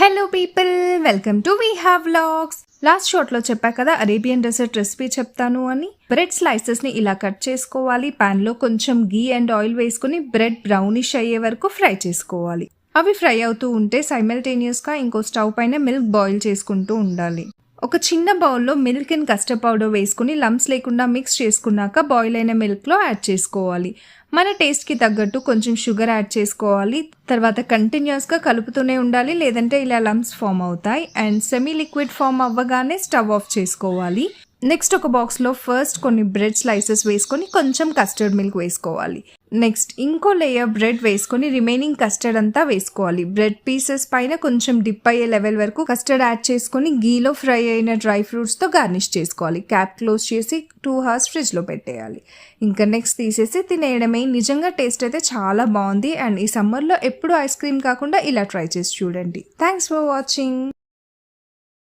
Hello people, welcome to we have vlogs. Last షాట్లో చెప్పా కదా అరేబియన్ డెజర్ట్ రెసిపీ చెప్తాను అని. బ్రెడ్ స్లైసెస్ ని ఇలా కట్ చేసుకోవాలి. పాన్ లో కొంచెం గీ అండ్ ఆయిల్ వేసుకుని బ్రెడ్ బ్రౌనిష్ అయ్యే వరకు ఫ్రై చేసుకోవాలి. అవి ఫ్రై అవుతూ ఉంటే సైమల్టేనియస్ గా ఇంకో స్టవ్ పైన మిల్క్ బాయిల్ చేసుకుంటూ ఉండాలి. ఒక చిన్న బౌల్లో మిల్క్ అండ్ కస్టర్డ్ పౌడర్ వేసుకుని లంప్స్ లేకుండా మిక్స్ చేసుకున్నాక బాయిల్ అయిన మిల్క్లో యాడ్ చేసుకోవాలి. మన టేస్ట్కి తగ్గట్టు కొంచెం షుగర్ యాడ్ చేసుకోవాలి. తర్వాత కంటిన్యూస్గా కలుపుతూనే ఉండాలి, లేదంటే ఇలా లంప్స్ ఫామ్ అవుతాయి. అండ్ సెమీ లిక్విడ్ ఫామ్ అవ్వగానే స్టవ్ ఆఫ్ చేసుకోవాలి. నెక్స్ట్ ఒక బాక్స్లో ఫస్ట్ కొన్ని బ్రెడ్ స్లైసెస్ వేసుకొని కొంచెం కస్టర్డ్ మిల్క్ వేసుకోవాలి. నెక్స్ట్ ఇంకో లేయర్ బ్రెడ్ వేసుకొని రిమైనింగ్ కస్టర్డ్ అంతా వేసుకోవాలి. బ్రెడ్ పీసెస్ పైన కొంచెం డిప్ అయ్యే లెవెల్ వరకు కస్టర్డ్ యాడ్ చేసుకొని గీలో ఫ్రై అయిన డ్రై ఫ్రూట్స్తో గార్నిష్ చేసుకోవాలి. క్యాప్ క్లోజ్ చేసి 2 hours ఫ్రిడ్జ్లో పెట్టేయాలి. ఇంకా నెక్స్ట్ తీసేసి తినేయడమే. నిజంగా టేస్ట్ అయితే చాలా బాగుంది. అండ్ ఈ సమ్మర్లో ఎప్పుడు ఐస్ క్రీమ్ కాకుండా ఇలా ట్రై చేసి చూడండి. Thanks for watching.